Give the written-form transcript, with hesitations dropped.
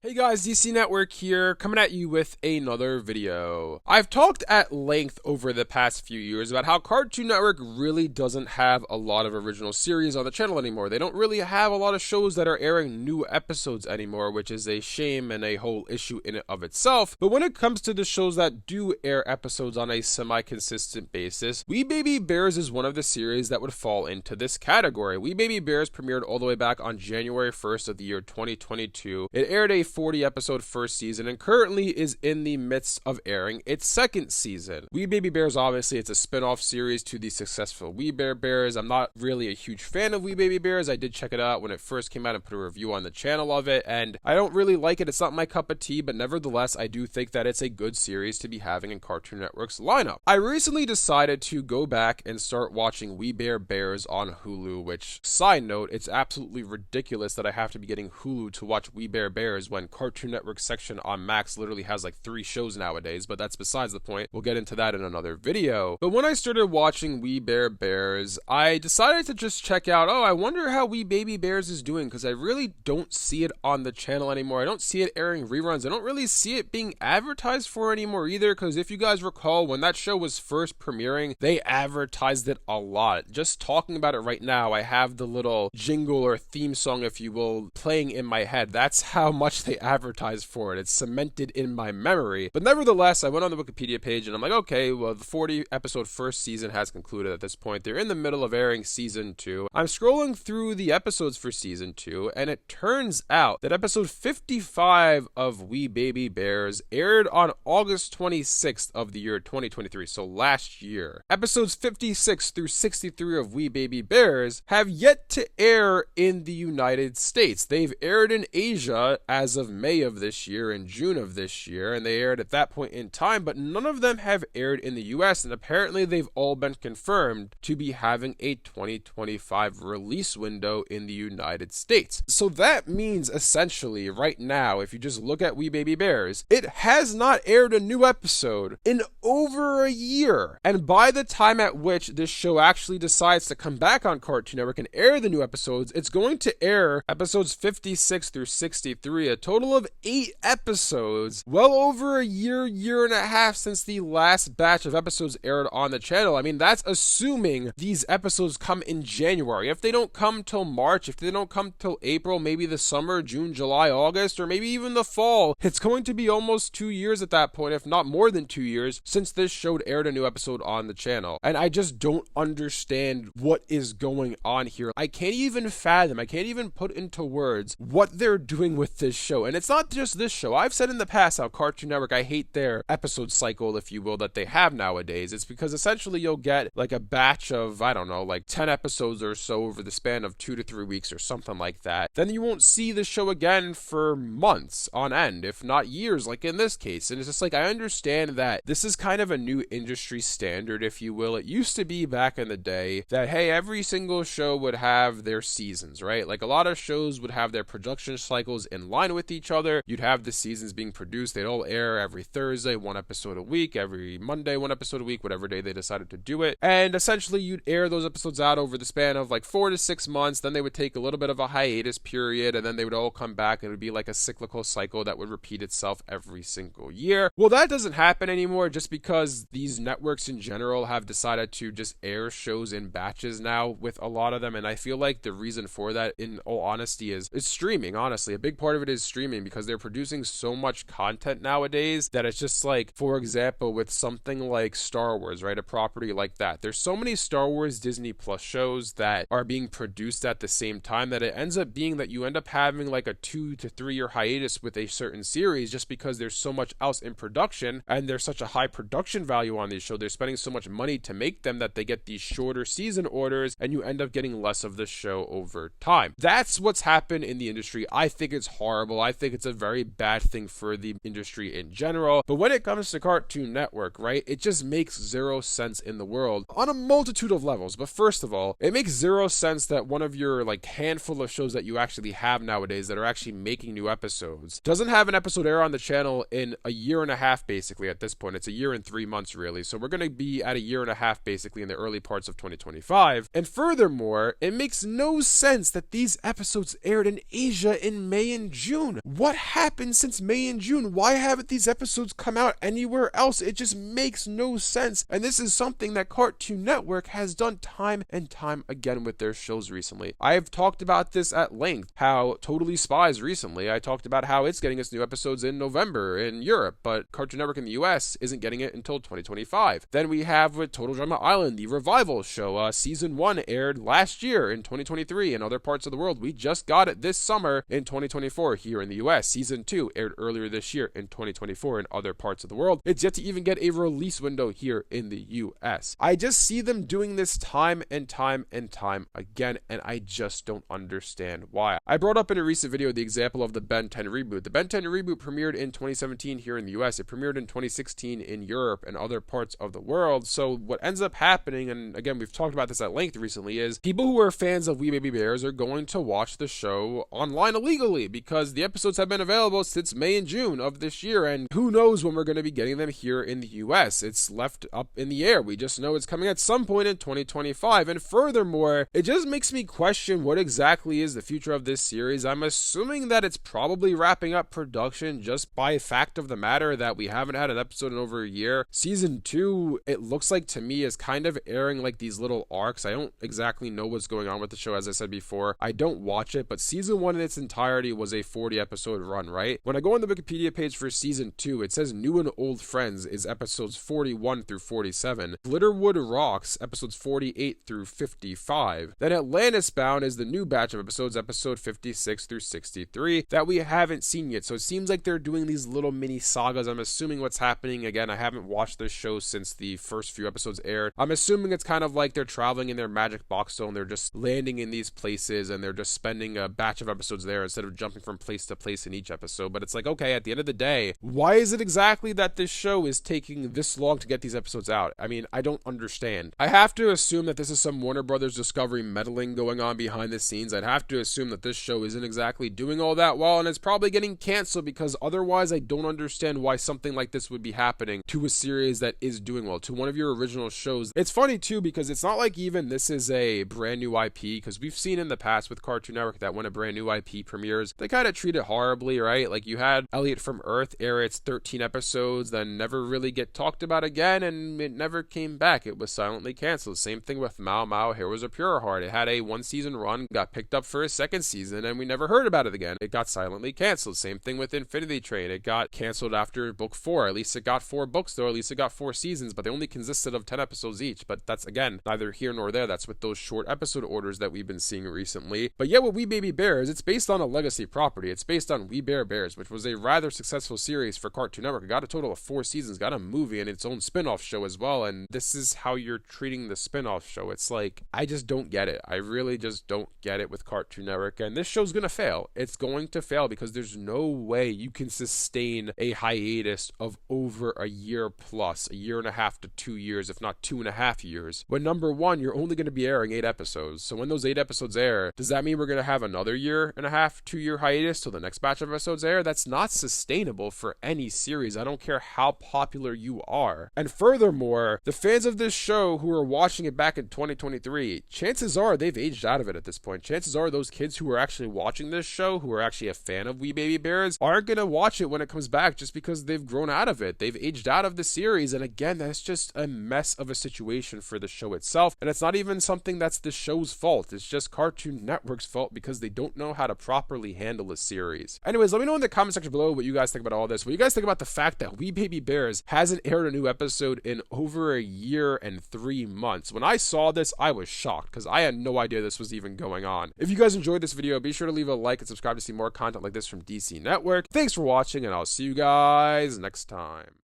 Hey guys, DC Network here, coming at you with another video. I've talked at length over the past few years about how Cartoon Network really doesn't have a lot of original series on the channel anymore. They don't really have a lot of shows that are airing new episodes anymore, which is a shame and a whole issue in and of itself. But when it comes to the shows that do air episodes on a semi-consistent basis, We Baby Bears is one of the series that would fall into this category. We Baby Bears premiered all the way back on January 1st of the year 2022. It aired a 40 episode first season and currently is in the midst of airing its second season. We Baby Bears, obviously, it's a spin-off series to the successful We Bare Bears. I'm not really a huge fan of We Baby Bears. I did check it out when it first came out and put a review on the channel of it, and I don't really like it. It's not my cup of tea, but nevertheless, I do think that it's a good series to be having in Cartoon Network's lineup. I recently decided to go back and start watching We Bare Bears on Hulu, which, side note, it's absolutely ridiculous that I have to be getting Hulu to watch We Bare Bears when Cartoon Network section on Max literally has like 3 shows nowadays, but that's besides the point. We'll get into that in another video. But when I started watching We Bare Bears, I decided to just check out, I wonder how We Baby Bears is doing, because I really don't see it on the channel anymore. I don't see it airing reruns. I don't really see it being advertised for anymore either, because if you guys recall, when that show was first premiering, they advertised it a lot. Just talking about it right now, I have the little jingle or theme song, if you will, playing in my head. That's how much they advertised for it. It's cemented in my memory. But nevertheless, I went on the Wikipedia page and I'm like, okay, well, the 40 episode first season has concluded at this point. They're in the middle of airing season 2. I'm scrolling through the episodes for season 2, and it turns out that episode 55 of We Baby Bears aired on August 26th of the year 2023, so last year. Episodes 56 through 63 of We Baby Bears have yet to air in the United States. They've aired in Asia as of May of this year and June of this year, and they aired at that point in time, but none of them have aired in the US, and apparently they've all been confirmed to be having a 2025 release window in the United States. So that means essentially right now, if you just look at We Baby Bears, it has not aired a new episode in over a year. And by the time at which this show actually decides to come back on Cartoon Network and air the new episodes, it's going to air episodes 56 through 63, a total of 8 episodes, well over a year and a half since the last batch of episodes aired on the channel. I mean, that's assuming these episodes come in January. If they don't come till March, if they don't come till April, maybe the summer, June, July, August, or maybe even the fall, it's going to be almost 2 years at that point, if not more than 2 years, since this show aired a new episode on the channel. And I just don't understand what is going on here. I can't even fathom, I can't even put into words what they're doing with this show. And it's not just this show. I've said in the past how Cartoon Network, I hate their episode cycle, if you will, that they have nowadays. It's because essentially you'll get like a batch of, I don't know, like 10 episodes or so over the span of 2 to 3 weeks or something like that. Then you won't see the show again for months on end, if not years, like in this case. And it's just like, I understand that this is kind of a new industry standard, if you will. It used to be back in the day that, hey, every single show would have their seasons, right? Like a lot of shows would have their production cycles in line with each other. You'd have the seasons being produced. They'd all air every Thursday, 1 episode a week, every Monday, 1 episode a week, whatever day they decided to do it. And essentially you'd air those episodes out over the span of like 4 to 6 months. Then they would take a little bit of a hiatus period, and then they would all come back, and it would be like a cyclical cycle that would repeat itself every single year. Well, that doesn't happen anymore, just because these networks in general have decided to just air shows in batches now with a lot of them. And I feel like the reason for that, in all honesty, is streaming. Honestly, a big part of it is streaming, because they're producing so much content nowadays that it's just like, for example, with something like Star Wars, right? A property like that. There's so many Star Wars Disney Plus shows that are being produced at the same time that it ends up being that you end up having like a 2 to 3 year hiatus with a certain series, just because there's so much else in production and there's such a high production value on these shows. They're spending so much money to make them that they get these shorter season orders, and you end up getting less of the show over time. That's what's happened in the industry. I think it's horrible. I think it's a very bad thing for the industry in general. But when it comes to Cartoon Network, right, it just makes zero sense in the world on a multitude of levels. But first of all, it makes zero sense that one of your like handful of shows that you actually have nowadays that are actually making new episodes doesn't have an episode air on the channel in a year and a half, basically. At this point, it's a year and 3 months, really. So we're going to be at a year and a half basically in the early parts of 2025. And furthermore, it makes no sense that these episodes aired in Asia in May and June. June. What happened since May and June? Why haven't these episodes come out anywhere else? It just makes no sense. And this is something that Cartoon Network has done time and time again with their shows recently. I have talked about this at length, how Totally Spies recently, I talked about how it's getting its new episodes in November in Europe, but Cartoon Network in the US isn't getting it until 2025. Then we have with Total Drama Island, the revival show. Season 1 aired last year in 2023 in other parts of the world. We just got it this summer in 2024 here in the US. Season 2 aired earlier this year in 2024 in other parts of the world. It's yet to even get a release window here in the US. I just see them doing this time and time and time again, and I just don't understand why. I brought up in a recent video the example of the Ben 10 reboot. The Ben 10 reboot premiered in 2017 here in the US. It premiered in 2016 in Europe and other parts of the world. So what ends up happening, and again, we've talked about this at length recently, is people who are fans of We Baby Bears are going to watch the show online illegally because the episodes have been available since May and June of this year, and who knows when we're going to be getting them here in the US. It's left up in the air. We just know it's coming at some point in 2025, and furthermore, it just makes me question what exactly is the future of this series. I'm assuming that it's probably wrapping up production just by fact of the matter that we haven't had an episode in over a year. Season 2, it looks like to me, is kind of airing like these little arcs. I don't exactly know what's going on with the show, as I said before. I don't watch it, but season 1 in its entirety was a 40 episode run, right? When I go on the Wikipedia page for season 2, it says New and Old Friends is episodes 41 through 47. Glitterwood Rocks, episodes 48 through 55. Then Atlantis Bound is the new batch of episodes, episode 56 through 63, that we haven't seen yet. So it seems like they're doing these little mini sagas. I'm assuming what's happening, again, I haven't watched this show since the first few episodes aired. I'm assuming it's kind of like they're traveling in their magic box zone. They're just landing in these places and they're just spending a batch of episodes there instead of jumping from place to place in each episode. But it's like, okay, at the end of the day, why is it exactly that this show is taking this long to get these episodes out? I mean, I don't understand. I have to assume that this is some Warner Brothers Discovery meddling going on behind the scenes. I'd have to assume that this show isn't exactly doing all that well, and it's probably getting canceled, because otherwise I don't understand why something like this would be happening to a series that is doing well, to one of your original shows. It's funny too, because it's not like even this is a brand new IP, because we've seen in the past with Cartoon Network that when a brand new IP premieres, they kind of treat it horribly, right? Like you had Elliot from Earth air its 13 episodes, then never really get talked about again, and it never came back. It was silently canceled. Same thing with Mao Mao Heroes of Pure Heart. It had a 1-season run, got picked up for a 2nd season, and we never heard about it again. It got silently canceled. Same thing with Infinity Train. It got canceled after book 4. At least it got 4 books, though. At least it got 4 seasons, but they only consisted of 10 episodes each. But that's, again, neither here nor there. That's with those short episode orders that we've been seeing recently. But yeah, with We Baby Bears, it's based on a legacy property. It's based on We Bare Bears, which was a rather successful series for Cartoon Network. It got a total of 4 seasons, got a movie and its own spin-off show as well. And this is how you're treating the spin-off show. It's like, I just don't get it. I really just don't get it with Cartoon Network. And this show's gonna fail. It's going to fail because there's no way you can sustain a hiatus of over a year plus, a year and a half to 2 years, if not 2.5 years. When number one, you're only going to be airing 8 episodes. So when those 8 episodes air, does that mean we're going to have another year and a half, 2-year hiatus till the next batch of episodes air? That's not sustainable for any series. I don't care how popular you are. And furthermore, the fans of this show who are watching it back in 2023, chances are they've aged out of it at this point. Chances are those kids who are actually watching this show, who are actually a fan of We Baby Bears, aren't going to watch it when it comes back just because they've grown out of it. They've aged out of the series. And again, that's just a mess of a situation for the show itself. And it's not even something that's the show's fault. It's just Cartoon Network's fault because they don't know how to properly handle a series. Anyways, let me know in the comment section below what you guys think about all this. What you guys think about the fact that We Baby Bears hasn't aired a new episode in over a year and 3 months. When I saw this, I was shocked because I had no idea this was even going on. If you guys enjoyed this video, be sure to leave a like and subscribe to see more content like this from DC Network. Thanks for watching, and I'll see you guys next time.